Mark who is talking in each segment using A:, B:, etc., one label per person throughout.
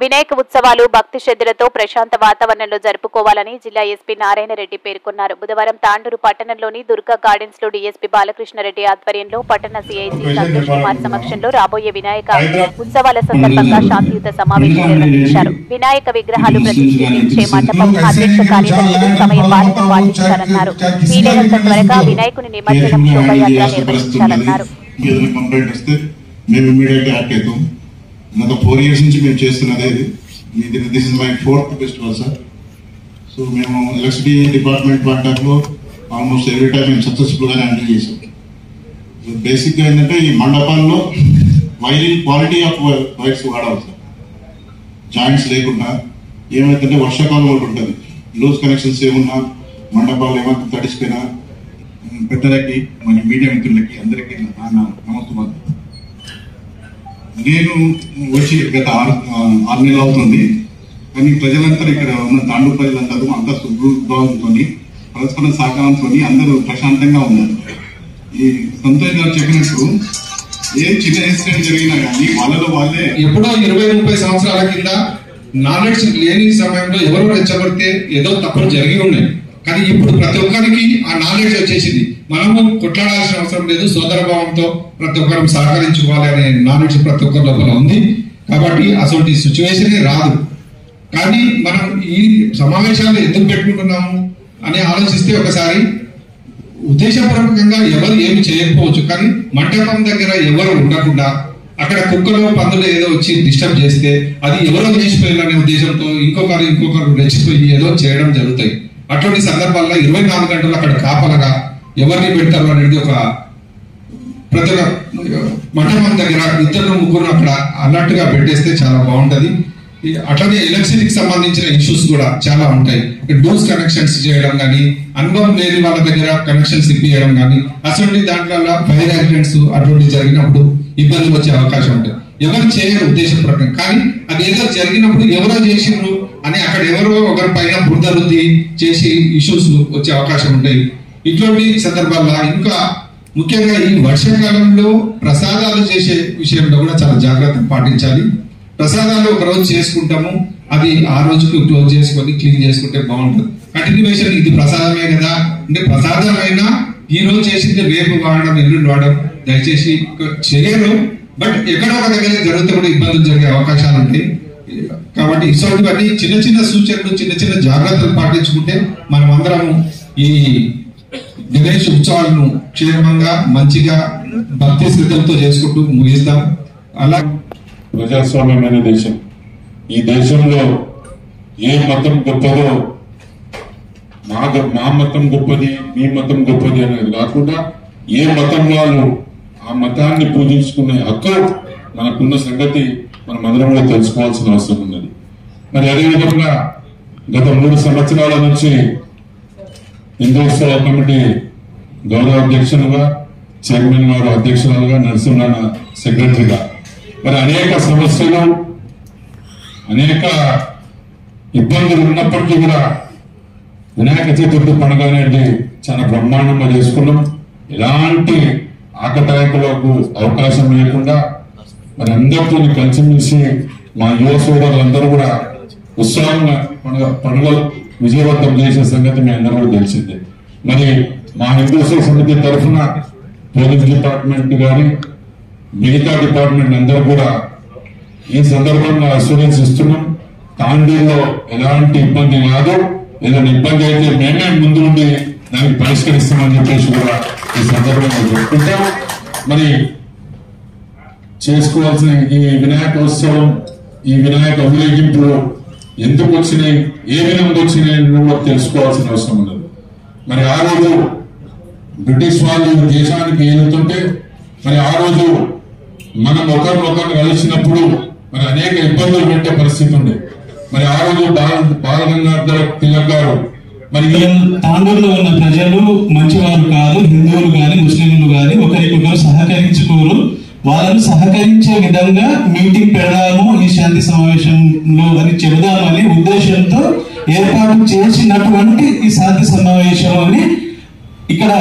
A: వినాయక ఉత్సవాలు భక్తి శ్రద్ధలతో ప్రశాంత వాతావరణంలో జరుపుకోవాలని జిల్లా ఎస్పీ నారాయణ రెడ్డి పేర్కొన్నారు. బుధవారం తాండూరు పట్టణంలోని దుర్గా గార్డెన్స్ లో డీఎస్పీ బాలకృష్ణారెడ్డి ఆధ్వర్యంలో పట్టణ సిఐసి సంతోష్ కుమార్ సమక్షంలో రాబోయే వినాయక ఉత్సవాల సందర్భంగా శాంతియుత సమావేశం నిర్వహించారు. వినాయక విగ్రహాలు ప్రతిష్ఠించే మండపం అధ్యక్ష కార్యదర్శులు సమయం పాటించాలన్నారు. వీలైనంత త్వరగా వినాయకుని నిమజ్జనం శోభయాత్ర నిర్వహించాలన్నారు.
B: గత 4 years నుంచి మేము చేస్తున్నదే this is my 4th festival sir. So మేము ఎలక్ట్రిసిటీ డిపార్ట్మెంట్ కాంటాక్ట్లో ఆల్మోస్ట్ ఎవ్రీ టైం మేము సక్సెస్ఫుల్గానే హ్యాండిల్ చేసాం. సో బేసిక్గా ఏంటంటే ఈ మండపాల్లో వైరింగ్ క్వాలిటీ ఆఫ్ వైర్స్ వాడాలి సార్. జాయింట్స్ లేకుండా ఏమైతే వర్షాకాలం ఒకటి ఉంటుంది, లూజ్ కనెక్షన్స్ ఏమున్నా మండపాలు ఏమైనా తడిసిపోయినా పెద్దలకి మన మీడియా మిత్రులకి అందరికీ నమస్కారం. నేను వచ్చి గత 6 నెలలు అవుతుంది, కానీ ప్రజలంతా ఇక్కడ ఉన్న తాండూరు ప్రజలందరూ అంతా సుభావంతో పరస్పర సహకారంతో అందరూ ప్రశాంతంగా ఉన్నారు. ఈ సంతోష్ గారు చెప్పినట్టు ఏ చిన్న ఇన్సిడెంట్ జరిగినా కానీ వాళ్ళే
C: ఎప్పుడో 20-30 సంవత్సరాల కింద నాలెడ్జ్ లేని సమయంలో ఎవరో రెచ్చగొడితే ఏదో తప్పులు జరిగి ఉన్నాయి. కానీ ఇప్పుడు ప్రతి ఒక్కరికి ఆ నాలెడ్జ్ వచ్చేసింది. మనము కొట్లాడాల్సిన అవసరం లేదు, సోదరభావంతో ప్రతి ఒక్కరు సహకరించుకోవాలి అనే నాలెడ్జ్ ప్రతి ఒక్కరి లోపల ఉంది. కాబట్టి అసలు సిచ్యువేషన్ రాదు. కానీ మనం ఈ సమావేశాలు ఎందుకు పెట్టుకుంటున్నాము అని ఆలోచిస్తే ఒకసారి ఉద్దేశపూర్వకంగా ఎవరు ఏమి చేయకపోవచ్చు, కానీ మంటపం దగ్గర ఎవరు ఉండకుండా అక్కడ కుక్కలు పందులు ఏదో వచ్చి డిస్టర్బ్ చేస్తే అది ఎవరో చేసిపోయారనే ఉద్దేశంతో ఇంకొకరు రెచ్చిపోయి ఏదో చేయడం జరుగుతాయి. అటువంటి సందర్భాల్లో 24 గంటలు అక్కడ కాపలగా ఎవరిని పెడతారు అనేది ఒక ప్రతి మండపం దగ్గర 2-3 అక్కడ అన్నట్టుగా పెట్టేస్తే చాలా బాగుంటది. అట్లాగే ఎలక్ట్రిసిటీకి సంబంధించిన ఇష్యూస్ కూడా చాలా ఉంటాయి. డోర్స్ కనెక్షన్స్ చేయడం కానీ, అనుభవం లేని వాళ్ళ దగ్గర కనెక్షన్స్ ఇప్పించడం కానీ, అసలు దాంట్లో ఫైర్ యాక్సిడెంట్స్ అటువంటి జరిగినప్పుడు ఇబ్బందులు వచ్చే అవకాశం ఉంటాయి. ఎవరు చేయరు ఉద్దేశపూర్వకంగా, కానీ అది ఏదో జరిగినప్పుడు ఎవరో చేసిండ్రు అని అక్కడ ఎవరో ఒకరి పైన బురద రుద్ది చేసి ఇష్యూస్ వచ్చే అవకాశం ఉంటాయి. ఇటువంటి సందర్భాల్లో ఇంకా ముఖ్యంగా ఈ వర్షాకాలంలో ప్రసాదాలు చేసే విషయంలో కూడా చాలా జాగ్రత్త పాటించాలి. ప్రసాదాలు ఒక రోజు చేసుకుంటాము, అది ఆ రోజుకి క్లోజ్ చేసుకొని క్లీన్ చేసుకుంటే బాగుంటుంది. కంటిన్యూషన్ ఇది ప్రసాదమే కదా అంటే ప్రసాదమైనా ఈ రోజు చేసింది రేపు వాడడం, ఎల్లుండి వాడడం దయచేసి చేయరు. బట్ ఎక్కడో ఒక దగ్గర జరిగితే కూడా ఇబ్బందులు జరిగే అవకాశాలు ఉంటాయి. కాబట్టి ఇటువంటి చిన్న సూచనలు, చిన్న జాగ్రత్తలు పాటించుకుంటే మనం అందరం ఈ గణేష్ ఉత్సవాలను క్షేమంగా మంచిగా భక్తి శ్రద్ధలతో చేసుకుంటూ ముగిస్తాం. అలా
D: ప్రజాస్వామ్యమైన దేశం, ఈ దేశంలో ఏ మతం గొప్పదో మా మతం గొప్పది, మీ మతం గొప్పది అనేది కాకుండా ఏ మతం వాళ్ళు ఆ మతాన్ని పూజించుకునే హక్కు మనకున్న సంగతి మనం అందరం కూడా తెలుసుకోవాల్సిన అవసరం ఉన్నది. మరి అదేవిధంగా గత 3 సంవత్సరాల నుంచి హిందూ ఉత్సవ కమిటీ గౌరవ అధ్యక్షులుగా, చైర్మన్ గారు అధ్యక్షులుగా, నరసింహ సెక్రటరీగా మరి అనేక సమస్యలు, అనేక ఇబ్బందులు ఉన్నప్పటికీ కూడా వినాయక చతుర్థి పండుగ అనేది చాలా బ్రహ్మాండంగా చేసుకున్నాం. ఎలాంటి ఆకతాయికులకు అవకాశం లేకుండా మరి అందరితో కలిసిమెలిసి మా యువ సోదరులందరూ కూడా ఉత్సాహంగా పండుగ విజయవంతం చేసే సంగతి మీ అందరూ కూడా తెలిసిందే. మరి మా హిందూ సమితి తరఫున పోలీస్ డిపార్ట్మెంట్ కానీ మిగతా డిపార్ట్మెంట్ అందరూ కూడా ఈ సందర్భంగా అష్యూరెన్స్ ఇస్తున్నాం. తాండూరులో ఎలాంటి ఇబ్బంది కాదు, ఏదైనా ఇబ్బంది అయితే మేమే ముందు ఉండి దాన్ని పరిష్కరిస్తామని చెప్పేసి కూడా ఈ సందర్భంగా చెప్పుకుంటాం. మరి చేసుకోవాల్సిన ఈ వినాయకోత్సవం, ఈ వినాయక ఊరేగింపులు ఎందుకు వచ్చినాయి, ఏ విధంగా వచ్చినాయి కూడా తెలుసుకోవాల్సిన అవసరం ఉన్నది. మరి ఆ రోజు బ్రిటిష్ వాళ్ళు దేశానికి ఏలుతుంటే మరి ఆ రోజు మనం ఒకరినొకరు కలిసినప్పుడు మరి అనేక ఇబ్బందులు పెట్టే పరిస్థితి ఉండే. మరి ఆ రోజు బాల గంగాధర తిలక్ గారు మరి
E: తాండూరులో ఉన్న ప్రజలు మంచివారు కాదు, హిందువులు గాని ముస్లింలు గాని ఒకరికొకరు సహకరించుకోరు. వాళ్ళను సహకరించే విధంగా మీటింగ్ పెడదాము ఈ శాంతి సమావేశంలో అని చెబుదామని ఉద్దేశంతో ఏర్పాటు చేసినటువంటి ఈ శాంతి సమావేశం అని ఇక్కడ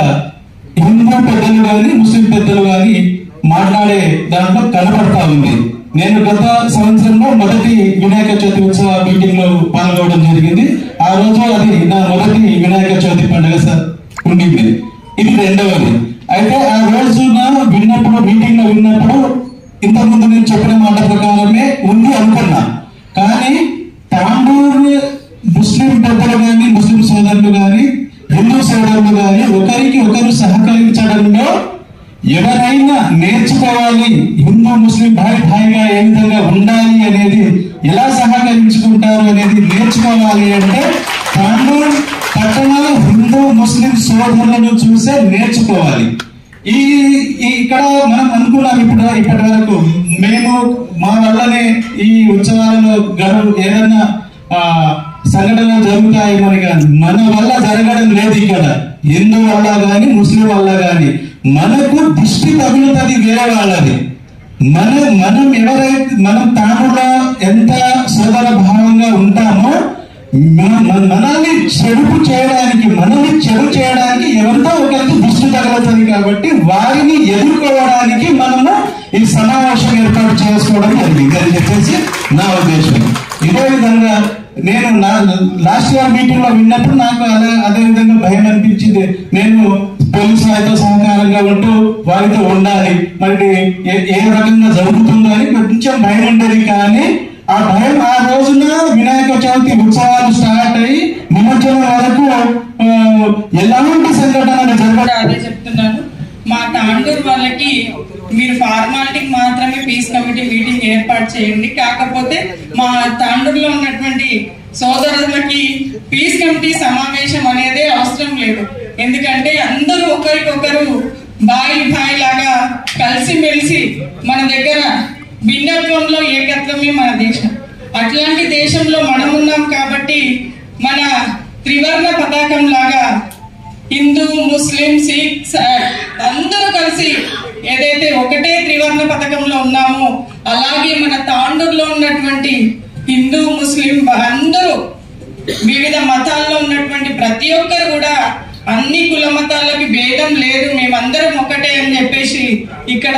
E: హిందూ పెద్దలు గాని ముస్లిం పెద్దలు గాని మాట్లాడే దాంట్లో కనపడతా ఉంది. నేను గత సంవత్సరంలో మొదటి వినాయక చవితి ఉత్సవ మీటింగ్ లో పాల్గొనడం జరిగింది. ఆ రోజు అది నా మొదటి వినాయక చవితి పండుగ ఉండింది. ఇది రెండవది. అయితే ఆ రోజు విన్నప్పుడు మీటింగ్ లో విన్నప్పుడు ఇంతకుముందు నేను చెప్పిన మాట ప్రకారమే ఉంది అనుకున్నా. కానీ తాండూరు ముస్లిం పెద్దలు కానీ, ముస్లిం సోదరులు కానీ, హిందూ సోదరులు కానీ ఒకరికి ఒకరు సహకరించడంలో ఎవరైనా నేర్చుకోవాలి, హిందూ ముస్లిం భాయిగా ఏ విధంగా ఉండాలి అనేది, ఎలా సహకరించుకుంటారు అనేది నేర్చుకోవాలి అంటే తాండూరు పట్టణ హిందూ ముస్లిం సోదరులను చూసే నేర్చుకోవాలి. ఇక్కడ మనం అనుకున్నాం ఇప్పటి వరకు మేము మా వల్లనే ఈ ఉత్సవాలలో ఏదైనా సంఘటనలు జరుగుతాయేమని, కానీ మన వల్ల జరగడం లేదు. ఇక్కడ హిందూ వల్ల కానీ, ముస్లిం వల్ల కానీ మనకు దృష్టి తగులుతుంది వేరే వాళ్ళది. మనం ఎవరైతే మనం తానుగా ఎంత సోదర భావంగా ఉంటామో మనల్ని చెడు చేయడానికి ఎవరితో ఒకరికి దృష్టి తగులుతుంది. కాబట్టి వారిని ఎదుర్కోవడానికి మనము ఈ సమావేశం ఏర్పాటు చేసుకోవడం జరిగింది అని చెప్పేసి నా ఉద్దేశం. ఇదే విధంగా నేను లాస్ట్ ఇయర్ మీటింగ్ లో విన్నప్పుడు నాకు అదే విధంగా భయం అనిపించింది. నేను పోలీసు వారితో సహకారంగా ఉంటూ వారితో ఉండాలి, మరి ఏ రకంగా జరుగుతుందో అని కొంచెం భయం ఉండేది. కానీ ఆ భయం ఆ రోజున వినాయక చవితి ఉత్సవాలు స్టార్ట్ అయ్యి నిమజ్జనం వరకు ఎలాంటి సంఘటనలు జరగడం.
F: అదే చెప్తున్నాను, మా తాండూరు వాళ్ళకి మీరు ఫార్మాలిటీకి మాత్రమే పీస్ కమిటీ మీటింగ్ ఏర్పాటు చేయండి. కాకపోతే మా తాండూరులో ఉన్నటువంటి సోదరులకి పీస్ కమిటీ సమావేశం అనేది అవసరం లేదు. ఎందుకంటే అందరూ ఒకరికొకరు బాయి లాగా కలిసిమెలిసి మన దగ్గర భిన్నత్వంలో ఏకత్వమే మన దేశం. అట్లాంటి దేశంలో మనం ఉన్నాం కాబట్టి మన త్రివర్ణ పతాకం లాగా హిందూ, ముస్లిం, సిక్ అందరూ కలిసి ఏదైతే ఒకటే త్రివర్ణ పథకంలో ఉన్నామో అలాగే మన తాండూరులో ఉన్నటువంటి హిందూ, ముస్లిం అందరూ వివిధ మతాల్లో ఉన్నటువంటి ప్రతి ఒక్కరు కూడా అన్ని కుల మతాలకి భేదం లేదు, మేమందరం ఒకటే అని చెప్పేసి ఇక్కడ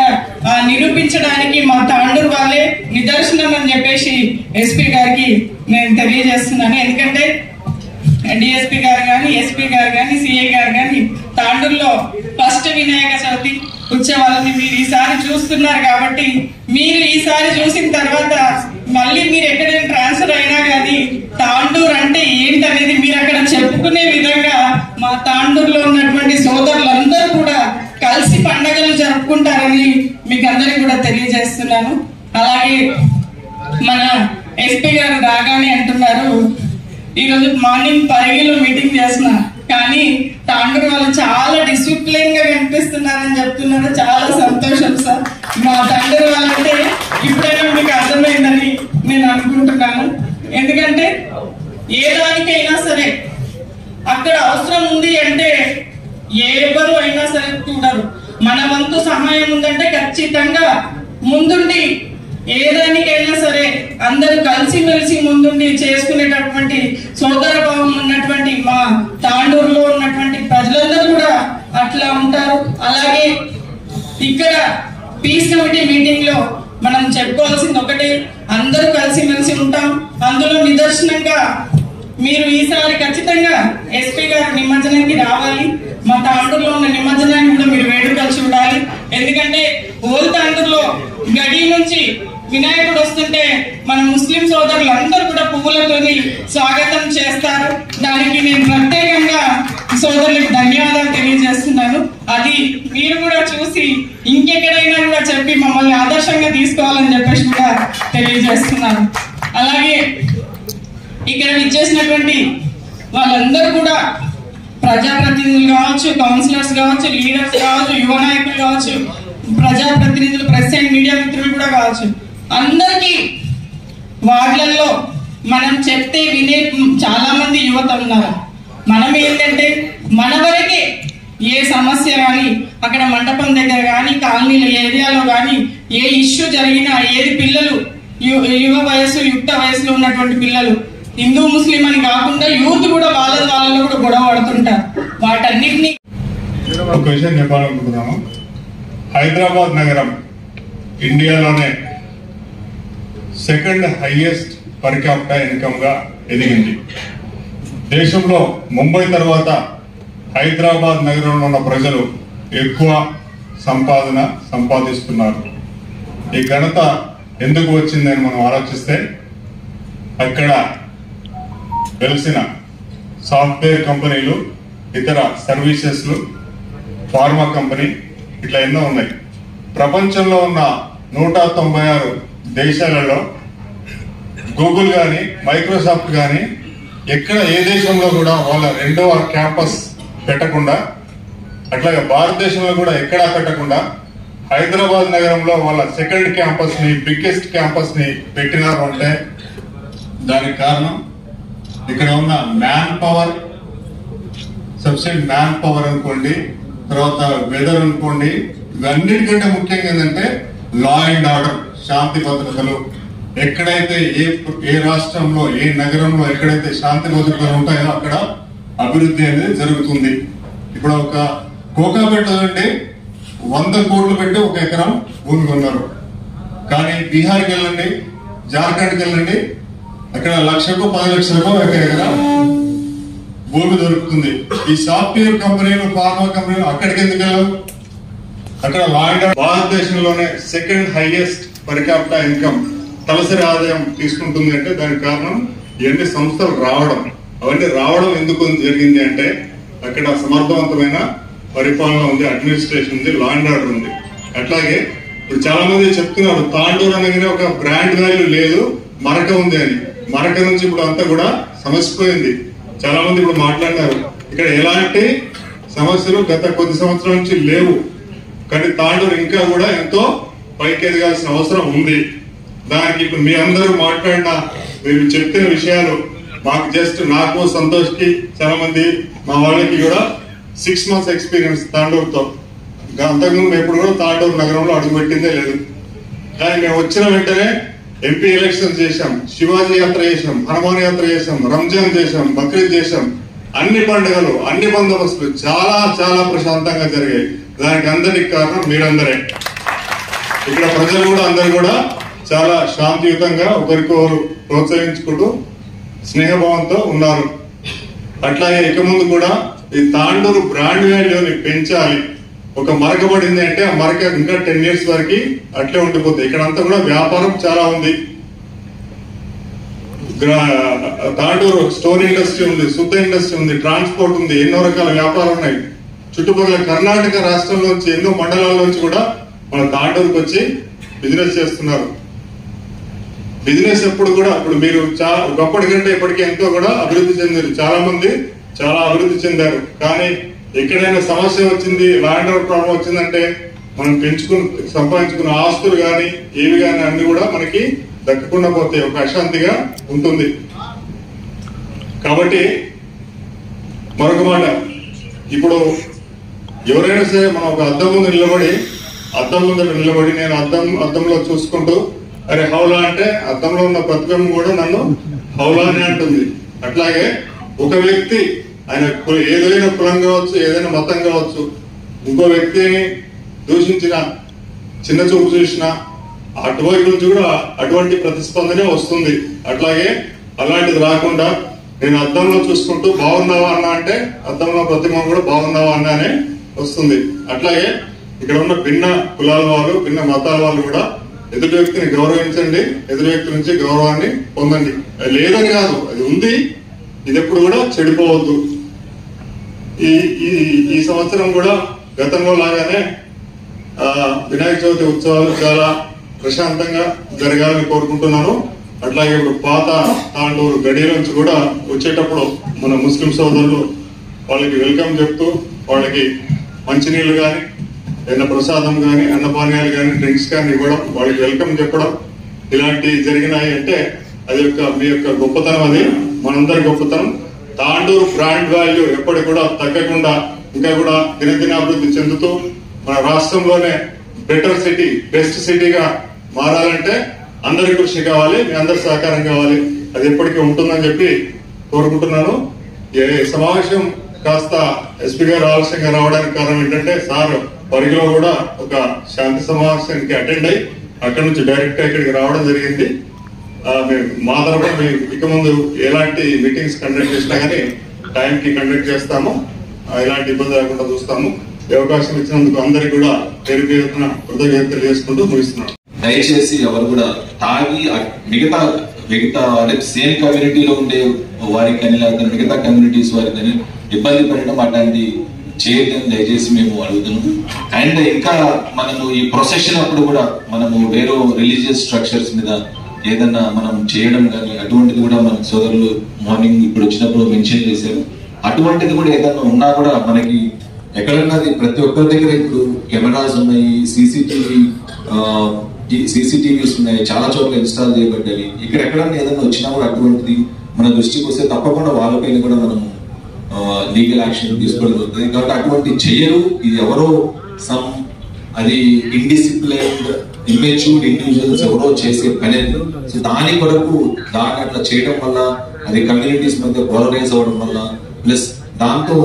F: నిరూపించడానికి మా తాండూరు వాళ్ళే నిదర్శనం అని చెప్పేసి ఎస్పీ గారికి నేను తెలియజేస్తున్నాను. ఎందుకంటే డిఎస్పీ గారు కానీ, ఎస్పీ గారు కానీ, సిఐ గారు కానీ తాండూరులో ఫస్ట్ వినాయక చవితి ఉత్సవాలని మీరు ఈసారి చూస్తున్నారు. కాబట్టి మీరు ఈసారి చూసిన తర్వాత మళ్ళీ మీరు ఎక్కడైనా ట్రాన్స్ఫర్ అయినా కానీ తాండూరు అంటే ఏంటనేది మీరు అక్కడ చెప్పుకునే విధంగా మా తాండూరులో ఉన్నటువంటి సోదరులందరూ కూడా కలిసి పండుగలు జరుపుకుంటారని మీకు అందరికి కూడా తెలియజేస్తున్నాను. అలాగే మన ఎస్పీ గారు రాగానే అంటున్నారు, ఈరోజు మార్నింగ్ పరిగిలో మీటింగ్ చేస్తున్నా కానీ తాండూరు వాళ్ళు చాలా డిసిప్లిన్ గా కనిపిస్తున్నారని చెప్తున్నారు. చాలా సంతోషం సార్. మా తాండూరు వాళ్ళంటే ఇప్పుడైనా మీకు అర్థమైందని నేను అనుకుంటున్నాను. ఎందుకంటే ఏ దానికైనా సరే అక్కడ అవసరం ఉంది అంటే ఎవరు అయినా సరే చూడరు. మన వంతు సహాయం ఉందంటే ఖచ్చితంగా ముందుండి ఏ దానికైనా సరే అందరూ కలిసిమెలిసి ముందుండి చేసుకునేటటువంటి సోదర భావం ఉన్నటువంటి మా తాండూరులో ఉన్నటువంటి ప్రజలందరూ కూడా అట్లా ఉంటారు. అలాగే ఇక్కడ పీస్ కమిటీ మీటింగ్ లో మనం చెప్పుకోవాల్సింది ఒకటే, అందరూ కలిసిమెలిసి ఉంటాం. అందులో నిదర్శనంగా మీరు ఈసారి ఖచ్చితంగా ఎస్పీ గారు నిమజ్జనానికి రావాలి. మా తాండూరులో ఉన్న నిమజ్జనాన్ని కూడా మీరు వేడుకలు చూడాలి. ఎందుకంటే ఓల్ తాండూరులో గడి నుంచి వినాయకుడు వస్తుంటే మన ముస్లిం సోదరులు అందరూ కూడా పువ్వులతోని స్వాగతం చేస్తారు. దానికి నేను ప్రత్యేకంగా సోదరులకు ధన్యవాదాలు తెలియజేస్తున్నాను. అది మీరు కూడా చూసి ఇంకెక్కడైనా కూడా చెప్పి మమ్మల్ని ఆదర్శంగా తీసుకోవాలని చెప్పేసి కూడా తెలియజేస్తున్నాను. అలాగే ఇక్కడ విచ్చేసినటువంటి వాళ్ళందరూ కూడా ప్రజాప్రతినిధులు కావచ్చు, కౌన్సిలర్స్ కావచ్చు, లీడర్స్ కావచ్చు, యువ నాయకులు కావచ్చు, ప్రజాప్రతినిధులు, ప్రెస్ అండ్ మీడియా మిత్రులు కూడా కావచ్చు, అందరికీ వార్డులలో మనం చెప్తే వినే చాలా మంది యువత ఉన్నారు. మనం ఏంటంటే మన వరకే ఏ సమస్య కానీ అక్కడ మండపం దగ్గర కానీ కాలనీల ఏరియాలో కానీ ఏ ఇష్యూ జరిగినా ఏది పిల్లలు యువ వయసు యుక్త వయసులో ఉన్నటువంటి పిల్లలు హిందూ ముస్లిం అని కాకుండా యూత్ కూడా వాళ్ళలో కూడా గొడవ పడుతుంటారు. వాటన్నిటినీ
G: ఒక విషయం చెప్పాలనుకుంటున్నాము. హైదరాబాద్ నగరం ఇండియాలోనే second highest per capital income గా ఎదిగింది. దేశంలో ముంబై తర్వాత హైదరాబాద్ నగరంలో ఉన్న ప్రజలు ఎక్కువ సంపాదన సంపాదిస్తున్నారు. ఈ ఘనత ఎందుకు వచ్చిందని మనం ఆలోచిస్తే అక్కడ వెలిసిన సాఫ్ట్వేర్ కంపెనీలు, ఇతర సర్వీసెస్లు, ఫార్మా కంపెనీ ఇట్లా ఎన్నో ఉన్నాయి. ప్రపంచంలో ఉన్న 196 దేశాలలో గూగుల్ కానీ మైక్రోసాఫ్ట్ కానీ ఎక్కడ ఏ దేశంలో కూడా వాళ్ళ రెండవ క్యాంపస్ పెట్టకుండా, అట్లాగే భారతదేశంలో కూడా ఎక్కడా పెట్టకుండా హైదరాబాద్ నగరంలో వాళ్ళ సెకండ్ క్యాంపస్ ని, బిగ్గెస్ట్ క్యాంపస్ ని పెట్టినారు అంటే దానికి కారణం ఇక్కడ ఉన్న man power, subsidy man power అనుకోండి, తర్వాత వెదర్ అనుకోండి, ఇవన్నిటికంటే ముఖ్యంగా ఏంటంటే లా అండ్ ఆర్డర్, శాంతి భద్రతలు. ఎక్కడైతే ఏ రాష్ట్రంలో, ఏ నగరంలో ఎక్కడైతే శాంతి భద్రతలు ఉంటాయో అక్కడ అభివృద్ధి అనేది జరుగుతుంది. ఇప్పుడు ఒక కోకాపేట అంటే 100 కోట్లు పెట్టి 1 ఎకరం భూమి కొన్నారు. కానీ బీహార్కి వెళ్ళండి, జార్ఖండ్కి వెళ్ళండి, అక్కడ 1,00,000కో 10 లక్షలకో 1 ఎకరం భూమి దొరుకుతుంది. ఈ సాఫ్ట్వేర్ కంపెనీలు, ఫార్మా కంపెనీలు అక్కడికి ఎందుకు వెళ్ళవు? అక్కడ భారతదేశంలోనే second highest per capital income, తలసరి ఆదాయం తీసుకుంటుంది అంటే దానికి కారణం ఇవన్నీ సంస్థలు రావడం. అవన్నీ రావడం ఎందుకు జరిగింది అంటే అక్కడ సమర్థవంతమైన పరిపాలన ఉంది, అడ్మినిస్ట్రేషన్ ఉంది, లా అండ్ ఆర్డర్ ఉంది. అట్లాగే ఇప్పుడు చాలా మంది చెప్తున్నారు తాండూరు అనగానే ఒక బ్రాండ్ వాల్యూ లేదు, మరక ఉంది అని. మరక నుంచి ఇప్పుడు అంతా కూడా సమస్యపోయింది. చాలా మంది ఇప్పుడు మాట్లాడినారు ఇక్కడ ఎలాంటి సమస్యలు గత కొద్ది సంవత్సరాల నుంచి లేవు. కానీ తాండూరు ఇంకా కూడా ఎంతో పైకి ఎదగాల్సిన అవసరం ఉంది. దానికి ఇప్పుడు మీ అందరూ మాట్లాడిన, మీరు చెప్పిన విషయాలు మాకు జస్ట్ నాకు, సంతోష్కి, చాలా మంది మా వాళ్ళకి కూడా 6 months ఎక్స్పీరియన్స్ తాండూరుతో. అంతకుముందు ఎప్పుడు కూడా తాండూరు నగరంలో అడుగుపెట్టిందే లేదు. కానీ మేము వచ్చిన వెంటనే ఎంపీ ఎలక్షన్ చేశాం, శివాజీ యాత్ర చేశాం, హనుమాన్ యాత్ర చేశాం, రంజాన్ చేశాం, బక్రీద్ చేశాం. అన్ని పండుగలు, అన్ని బందోబస్తులు చాలా చాలా ప్రశాంతంగా జరిగాయి. దానికి అందరికి కారణం మీరందరే. ఇక్కడ ప్రజలు కూడా అందరు కూడా చాలా శాంతియుతంగా ఒకరికొకరు ప్రోత్సహించుకుంటూ స్నేహభావంతో ఉన్నారు. అట్లాగే ఇక ముందు కూడా ఈ తాండూరు బ్రాండ్ వాల్యూని పెంచాలి. ఒక మరక పడింది అంటే ఆ మరక ఇంకా 10 years వరకు అట్లే ఉండిపోతుంది. ఇక్కడ అంతా కూడా వ్యాపారం చాలా ఉంది. తాండూరు స్టోన్ ఇండస్ట్రీ ఉంది, శుద్ధ ఇండస్ట్రీ ఉంది, ట్రాన్స్పోర్ట్ ఉంది, ఎన్నో రకాల వ్యాపారాలు ఉన్నాయి. చుట్టుపక్కల కర్ణాటక రాష్ట్రంలోంచి ఎన్నో మండలాల నుంచి కూడా మన తాండూరుకు వచ్చి బిజినెస్ చేస్తున్నారు. బిజినెస్ ఎప్పుడు కూడా ఇప్పుడు మీరు ఒకప్పటి కంటే ఇప్పటికీ ఎంతో కూడా అభివృద్ధి చెందారు. చాలా మంది చాలా అభివృద్ధి చెందారు. కానీ ఎక్కడైనా సమస్య వచ్చింది, ల్యాండ్ ఆర్డర్ ప్రాబ్లం వచ్చిందంటే మనం సంపాదించుకున్న ఆస్తులు కానీ ఏవి కానీ అన్ని కూడా మనకి దక్కకుండా పోతే ఒక అశాంతిగా ఉంటుంది. కాబట్టి మరొక మాట, ఇప్పుడు ఎవరైనా సరే మనం ఒక అద్దం ముందు నిలబడి నేను అద్దంలో చూసుకుంటూ అరే హౌలా అంటే అద్దంలో ఉన్న ప్రతిబింబం కూడా నన్ను హౌలా అని అంటుంది. అట్లాగే ఒక వ్యక్తి ఆయన ఏదైనా కులం కావచ్చు, ఏదైనా మతం కావచ్చు, ఇంకో వ్యక్తిని దూషించిన, చిన్న చూపు చూసిన అటువైపు నుంచి కూడా అటువంటి ప్రతిస్పందనే వస్తుంది. అట్లాగే అలాంటిది రాకుండా నేను అద్దంలో చూసుకుంటూ బాగున్నావా అన్నా అంటే అద్దంలో ప్రతిబింబం కూడా బాగున్నావా అన్నానే వస్తుంది. అట్లాగే ఇక్కడ ఉన్న భిన్న కులాల వాళ్ళు, భిన్న మతాల వాళ్ళు కూడా ఎదుటి వ్యక్తిని గౌరవించండి, ఎదుటి వ్యక్తి నుంచి గౌరవాన్ని పొందండి. లేదని కాదు, అది ఉంది, ఇది ఎప్పుడు కూడా చెడిపోవద్దు. ఈ సంవత్సరం కూడా గతంలో లాగానే వినాయక చవితి ఉత్సవాలు చాలా ప్రశాంతంగా జరగాలని కోరుకుంటున్నాను. అట్లాగే ఇప్పుడు పాత తాండూరు గడియ నుంచి కూడా వచ్చేటప్పుడు మన ముస్లిం సోదరులు వాళ్ళకి వెల్కమ్ చెప్తూ వాళ్ళకి మంచినీళ్ళు కానీ, ఏదైనా ప్రసాదం కానీ, అన్నపానీయాలు కానీ, డ్రింక్స్ కానీ ఇవ్వడం, వాళ్ళకి వెల్కమ్ చెప్పడం, ఇలాంటివి జరిగినాయి అంటే అది మీ యొక్క గొప్పతనం. అది మనందరి గొప్పతనం. తాండూరు బ్రాండ్ వాల్యూ ఎప్పటికి కూడా తగ్గకుండా ఇంకా కూడా దినదినాభివృద్ధి చెందుతూ మన రాష్ట్రంలోనే బెటర్ సిటీ, బెస్ట్ సిటీగా మారాలంటే అందరి కృషి కావాలి, మీ అందరి సహకారం కావాలి. అది ఎప్పటికీ ఉంటుందని చెప్పి కోరుకుంటున్నాను. సమావేశం కాస్త ఎస్పీ గారు ఆలస్యంగా రావడానికి కారణం ఏంటంటే సార్ పరిగిలో కూడా ఒక శాంతి సమావేశానికి అటెండ్ అయ్యి అక్కడ నుంచి డైరెక్ట్ గా ఇక్కడికి రావడం జరిగింది. మా తరఫున ఇక ముందు ఎలాంటి మీటింగ్స్ కండక్ట్ చేసినా కానీ టైంకి కండక్ట్ చేస్తాము. ఎలాంటి ఇబ్బంది లేకుండా చూస్తాము. ఈ అవకాశం ఇచ్చినందుకు అందరికీ కూడా పేరు పేరున కృతజ్ఞతలు తెలియజేసుకుంటూ ముగిస్తున్నాను.
H: దయచేసి ఎవరు కూడా తాగి మిగతా అంటే సేమ్ కమ్యూనిటీలో ఉండే వారికి కానీ లేకపోతే మిగతా కమ్యూనిటీస్ వారికి కానీ ఇబ్బంది పడడం అట్లాంటి చేయడం దయచేసి మేము అడుగుతున్నాము. అండ్ ఇంకా మనము ఈ ప్రొసెషన్ అప్పుడు కూడా మనము వేరే రిలీజియస్ స్ట్రక్చర్స్ మీద ఏదన్నా మనం చేయడం కానీ అటువంటిది కూడా మన సోదరులు మార్నింగ్ ఇప్పుడు వచ్చినప్పుడు మెన్షన్ చేశారు. అటువంటిది కూడా ఏదన్నా ఉన్నా కూడా మనకి ఎక్కడన్నది ప్రతి ఒక్కరి దగ్గర ఇప్పుడు కెమెరాస్ ఉన్నాయి, సీసీటీవీస్ ఉన్నాయి, చాలా చోట్ల ఇన్స్టాల్ చేయబడ్డాయి. ఇక్కడ ఎక్కడన్నా ఏదైనా వచ్చినా కూడా అటువంటిది మన దృష్టికి వస్తే తప్పకుండా వాళ్ళపైన కూడా మనము లీగల్ యాక్షన్ తీసుకోవడం జరుగుతుంది. కాబట్టి అటువంటి చెయ్యరు. ఇది ఎవరో అది ఇండిసిప్లైన్డ్ ఇమ్మెచ్యూర్డ్ ఇండివిజువల్స్ ఎవరో చేసే పని. సో దాని కొరకు దాన్ని అట్లా చేయడం వల్ల అది కమ్యూనిటీస్ మధ్య పోలరైజ్ అవ్వడం వల్ల ప్లస్ దాంతో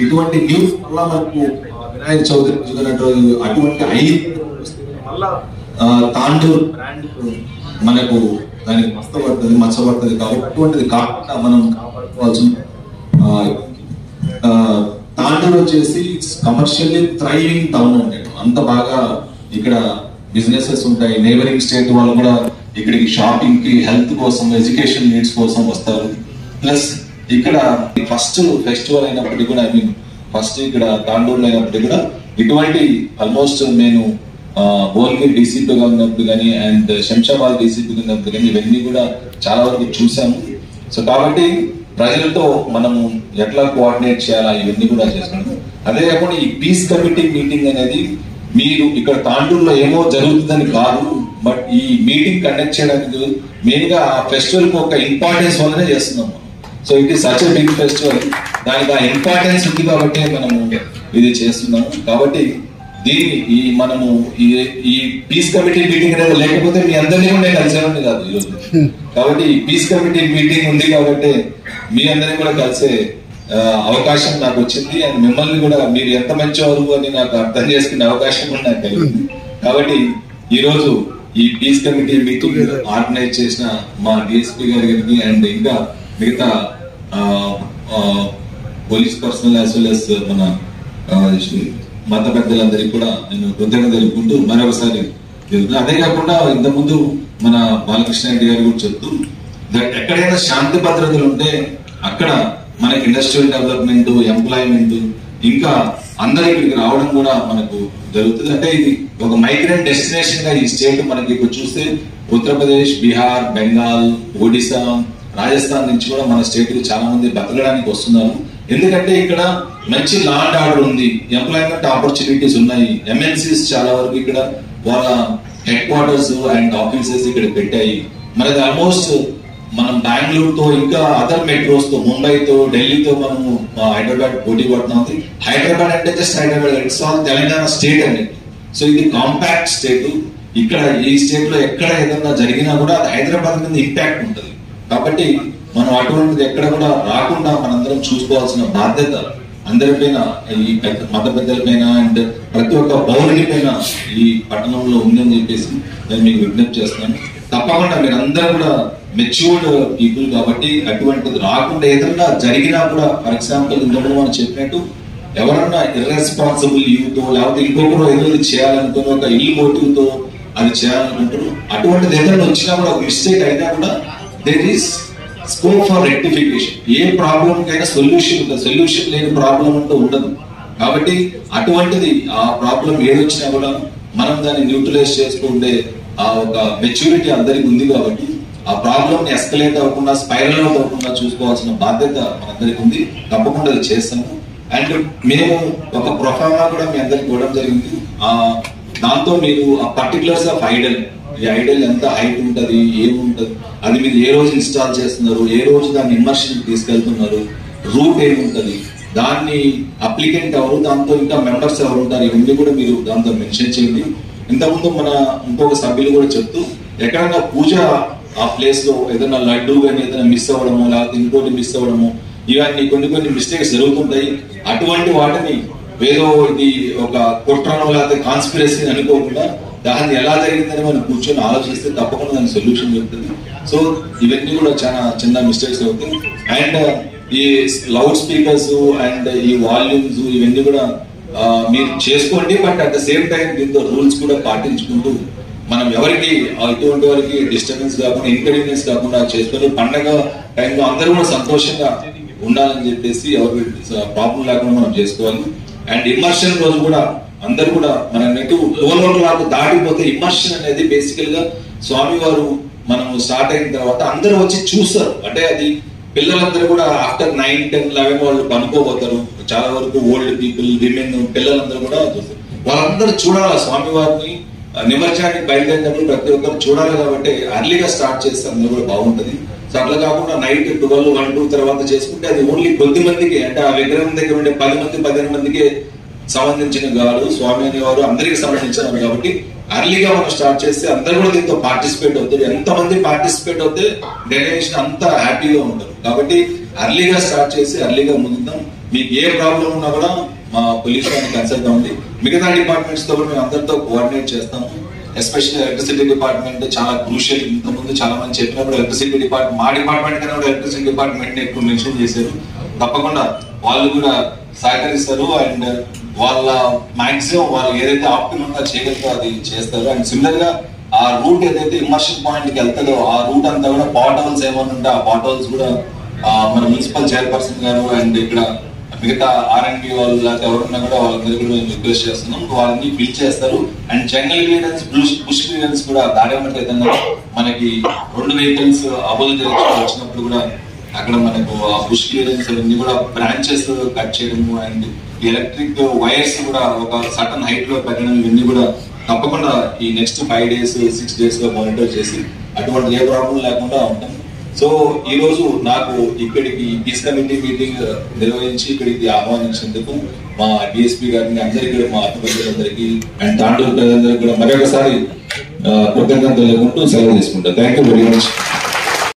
H: ఇటువంటి న్యూస్ వల్ల మనకు వినాయక చవితి అటువంటి తాండూర్ మనకు దానికి మచ్చబడుతుంది కాబట్టి అటువంటిది కాకుండా మనం కాపాడుకోవాల్సిన తాండూర్ వచ్చేసి కమర్షియల్లీ థ్రైవింగ్ టౌన్ అంటే అంత బాగా ఇక్కడ బిజినెసెస్ ఉంటాయి. నేబరింగ్ స్టేట్ వాళ్ళు కూడా ఇక్కడికి షాపింగ్ కి, హెల్త్ కోసం, ఎడ్యుకేషన్ నీడ్స్ కోసం వస్తారు. ప్లస్ ఇక్కడ ఫస్ట్ ఫెస్టివల్ అయినప్పటికీ కూడా ఫస్ట్ ఇక్కడ తాండూరులో అయినప్పటికీ కూడా ఇటువంటి ఆల్మోస్ట్ నేను భువనగిరి డీసీపీగా ఉన్నప్పుడు కానీ అండ్ శంషాబాద్ డీసీపీగా ఉన్నప్పుడు కానీ ఇవన్నీ కూడా చాలా వరకు చూసాము. సో కాబట్టి ప్రజలతో మనము ఎట్లా కోఆర్డినేట్ చేయాలా ఇవన్నీ కూడా చేస్తున్నాము. అదే కాకుండా ఈ పీస్ కమిటీ మీటింగ్ అనేది మీరు ఇక్కడ తాండూరులో ఏమో జరుగుతుందని కాదు, బట్ ఈ మీటింగ్ కండక్ట్ చేయడానికి మెయిన్ గా ఆ ఫెస్టివల్ కు ఒక ఇంపార్టెన్స్ వల్లనే చేస్తున్నాము. So it is such a big festival, దానికి ఆ ఇంపార్టెన్స్ ఉంది కాబట్టి మనము ఇది చేస్తున్నాము. కాబట్టి దీన్ని మనము ఈ పీస్ కమిటీ మీటింగ్ అనేది లేకపోతే మీ అందరినీ కూడా నేను కలిసేవాడిని కాదు ఈరోజు. కాబట్టి ఈ పీస్ కమిటీ మీటింగ్ ఉంది కాబట్టి మీ అందరినీ కూడా కలిసే అవకాశం నాకు వచ్చింది. అండ్ మిమ్మల్ని కూడా మీరు ఎంత మంచివారు అని నాకు అర్థం చేసుకునే అవకాశం కూడా నాకు కలిగింది. కాబట్టి ఈ రోజు ఈ పీస్ కమిటీ మీటింగ్ ఆర్గనైజ్ చేసిన మా డిఎస్పీ గారికి అండ్ ఇంకా మిగతా police personnel as well as మన మత పెద్దలందరికీ కూడా నేను కృతజ్ఞతలు తెలుపుకుంటూ మరొకసారి అదే కాకుండా ఇంతకుముందు మన బాలకృష్ణ రెడ్డి గారు కూడా చెప్తూ దట్ ఎక్కడైనా శాంతి భద్రతలు ఉంటే అక్కడ మనకి ఇండస్ట్రియల్ డెవలప్మెంట్, ఎంప్లాయ్మెంట్, ఇంకా అందరూ ఇక్కడికి రావడం కూడా మనకు జరుగుతుంది. అంటే ఇది ఒక మైగ్రెంట్ డెస్టినేషన్ గా ఈ స్టేట్ మనకి ఇప్పుడు చూస్తే ఉత్తరప్రదేశ్, బీహార్, బెంగాల్, ఒడిశా, రాజస్థాన్ నుంచి కూడా మన స్టేట్ కి చాలా మంది బతకడానికి వస్తున్నారు. ఎందుకంటే ఇక్కడ మంచి లా అండ్ ఆర్డర్ ఉంది, ఎంప్లాయ్మెంట్ ఆపర్చునిటీస్ ఉన్నాయి, ఎంఎన్సీస్ చాలా వరకు ఇక్కడ వాళ్ళ హెడ్ క్వార్టర్స్ అండ్ ఆఫీసెస్ ఇక్కడ పెట్టాయి. మనది ఆల్మోస్ట్ మనం బెంగళూరుతో ఇంకా అదర్ మెట్రోస్ తో, ముంబైతో, ఢిల్లీతో మనము హైదరాబాద్ పోటీ పడుతున్నాం. హైదరాబాద్ అంటే just Hyderabad, it's all Telangana state అనేది. సో ఇది కాంపాక్ట్ స్టేట్. ఇక్కడ ఈ స్టేట్ లో ఎక్కడ ఏదైనా జరిగినా కూడా అది హైదరాబాద్ మీద ఇంపాక్ట్ ఉంటుంది. కాబట్టి మనం అటువంటిది ఎక్కడ కూడా రాకుండా మనందరం చూసుకోవాల్సిన బాధ్యత అందరిపైన, ఈ మత పెద్దలపైన అండ్ ప్రతి ఒక్క పౌరుని పైన ఈ పట్టణంలో ఉందని చెప్పేసి నేను మీకు విజ్ఞప్తి చేస్తున్నాను. తప్పకుండా మీరందరూ కూడా మెచ్యూర్డ్ పీపుల్ కాబట్టి అటువంటిది రాకుండా ఏదన్నా జరిగినా కూడా, ఫర్ ఎగ్జాంపుల్ ఇంతకుముందు మనం చెప్పినట్టు ఎవరన్నా ఇర్రెస్పాన్సిబుల్ యూత్ లేకపోతే ఇంకొకరు ఏదో చేయాలనుకుని ఒక ఇల్ మోటివ్ తో అది చేయాలనుకుంటారు, అటువంటిది ఏదైనా వచ్చినా కూడా మిస్టేక్ అయినా కూడా there is scope for rectification. ఏ ప్రాబ్లం కైనా సొల్యూషన్ ఉంటుంది, సొల్యూషన్ లేని ప్రాబ్లం అంటూ ఉండదు. కాబట్టి అటువంటిది ఆ ప్రాబ్లం ఏదొచ్చినా కూడా మనం దాన్ని న్యూట్రలైజ్ చేసుకుంటే ఆ ఒక మెచ్యూరిటీ అందరికి ఉంది. కాబట్టి ఆ ప్రాబ్లం ని ఎస్కలేట్ అవ్వకుండా, స్పైరల్ అవుట్ అవ్వకుండా చూసుకోవాల్సిన బాధ్యత మనందరికి ఉంది. తప్పకుండా అది చేస్తాము. అండ్ మేము ఒక ప్రొఫార్మా కూడా మీ అందరికి ఇవ్వడం జరిగింది. దాంతో మీరు ఆ పర్టికులర్స్ ఆఫ్ ఐడల్, ఈ ఐడల్ ఎంత హైట్ ఉంటుంది, ఏముంటది, అది మీరు ఏ రోజు ఇన్స్టాల్ చేస్తున్నారు, ఏ రోజు దాన్ని ఇమర్షన్ తీసుకెళ్తున్నారు, రూట్ ఏముంటది, దాన్ని అప్లికెంట్ ఎవరు, దాంతో ఇంకా మెంబర్స్ ఎవరు ఉంటారు, ఇవన్నీ కూడా మీరు దాంతో మెన్షన్ చేయండి. ఇంతకుముందు మన ఇంకొక సభ్యులు కూడా చెప్తూ ఎక్కడైనా పూజ ఆ ప్లేస్ లో ఏదైనా లడ్డు కానీ ఏదైనా మిస్ అవ్వడము లేకపోతే ఇంకోటి మిస్ అవ్వడము, ఇవన్నీ కొన్ని మిస్టేక్స్ జరుగుతుంటాయి. అటువంటి వాటిని ఏదో ఇది ఒక కుట్రను లేకపోతే కాన్స్పిరసీ అనుకోకుండా దాన్ని ఎలా జరిగిందని మనం కూర్చొని ఆలోచిస్తే తప్పకుండా దాని సొల్యూషన్ చెప్తుంది. సో ఇవన్నీ కూడా చాలా చిన్న మిస్టేక్స్ అవుతాయి. అండ్ ఈ లౌడ్ స్పీకర్స్ అండ్ ఈ వాల్యూమ్స్ ఇవన్నీ కూడా మీరు చేసుకోండి. But at the same time దీంతో రూల్స్ కూడా పాటించుకుంటూ మనం ఎవరికి ఇటువంటి వారికి డిస్టర్బెన్స్ కాకుండా ఇన్కన్వీనియన్స్ కాకుండా చేసుకొని పండగ టైంలో అందరూ కూడా సంతోషంగా ఉండాలని చెప్పేసి ఎవరికి ప్రాబ్లం లేకుండా మనం చేసుకోవాలి. అండ్ ఇమర్షన్ రోజు కూడా అందరూ కూడా మన నెట్ 12 దాటిపోతే ఇమర్షన్ అనేది బేసికల్ గా స్వామివారు మనం స్టార్ట్ అయిన తర్వాత అందరూ వచ్చి చూస్తారు. అంటే అది పిల్లలందరూ కూడా ఆఫ్టర్ 9, 10, 11 వాళ్ళు పనుకోబోతారు. చాలా వరకు ఓల్డ్ పీపుల్, విమెన్, పిల్లలందరూ కూడా చూస్తారు. వాళ్ళందరూ చూడాలి స్వామివారిని నిమజ్జనానికి బయలుదేరినప్పుడు ప్రతి ఒక్కరు చూడాలి. కాబట్టి అర్లీగా స్టార్ట్ చేస్తే అందరూ కూడా బాగుంటది. సో అట్లా కాకుండా నైట్ 12, 1, 2 తర్వాత చేసుకుంటే అది ఓన్లీ కొద్ది మందికి, అంటే ఆ విగ్రహం దగ్గర ఉండే 10 మంది 15 మందికి సంబంధించిన కాదు, స్వామి అనేవారు అందరికి సంబంధించినారు. కాబట్టి అర్లీగా మనం స్టార్ట్ చేస్తే అందరూ కూడా దీంతో పార్టిసిపేట్ అవుతారు. ఎంతమంది పార్టిసిపేట్ అవుతే డెలిగేషన్ అంతా హ్యాపీగా ఉంటారు. కాబట్టి అర్లీగా స్టార్ట్ చేసి అర్లీగా ముందుతాం. మీకు ఏ ప్రాబ్లం ఉన్నా కూడా మా పోలీస్ వారిని కన్సల్ట్ అవ్వండి. మిగతా డిపార్ట్మెంట్స్ తో కూడా మేము అందరితో కోఆర్డినేట్ చేస్తాము. ఎస్పెషల్లీ ఎలక్ట్రిసిటీ డిపార్ట్మెంట్ చాలా క్రూషియల్. ఇంతకుముందు చాలా మంది చెప్పినప్పుడు ఎలక్ట్రిసిటీ డిపార్ట్మెంట్, మా డిపార్ట్మెంట్ కన్నా కూడా ఎలక్ట్రిసిటీ డిపార్ట్మెంట్ ఎక్కువ మెన్షన్ చేశారు. తప్పకుండా వాళ్ళు కూడా సహకరిస్తారు. అండ్ వాళ్ళ మాక్సిమం వాళ్ళు ఏదైతే ఆప్టిమమ్ గా చేయగలుగుతారో అది చేస్తారు. అండ్ సిమిలర్ గా ఆ రూట్ ఏదైతే ఇమర్షన్ పాయింట్ కి వెళ్తుందో ఆ రూట్ అంతా కూడా పాట్ హోల్స్ ఏమైనా ఉంటే ఆ పాట్ హోల్స్ కూడా మన మున్సిపల్ చైర్పర్సన్ గారు అండ్ ఇక్కడ మిగతా R&B వాళ్ళు లేకపోతే ఎవరున్నా కూడా వాళ్ళందరూ కూడా మేము రిక్వెస్ట్ చేస్తున్నాం. వాళ్ళని బిల్ చేస్తారు. And jungle clearance, bush clearance కూడా దారేమట ఏదన్నా మనకి 2 వెహికల్స్ అబోధ వచ్చినప్పుడు కూడా అక్కడ మనకు ఆ బుష్ క్లియరెన్స్ అవన్నీ కూడా బ్రాంచెస్ కట్ చేయడము అండ్ ఎలక్ట్రిక్ వైర్స్ కూడా ఒక సటన్ హైట్ లో పెట్టడం ఇవన్నీ కూడా తప్పకుండా ఈ నెక్స్ట్ 5 days 6 days లో మానిటర్ చేసి అటువంటి ఏ ప్రాబ్లం లేకుండా ఉంటాం. సో ఈ రోజు నాకు ఇక్కడికి పీస్ కమిటీ మీటింగ్ నిర్వహించి ఇక్కడికి ఆహ్వానించేందుకు మా డిఎస్పీ గారిని అందరికీ, మా ఆత్మహత్యులందరికీ అండ్ తాండూరు ప్రజలందరికీ కూడా మరొకసారి కృతజ్ఞతలు తెలుపుకుంటూ సెలవు తీసుకుంటాం. Thank you very much.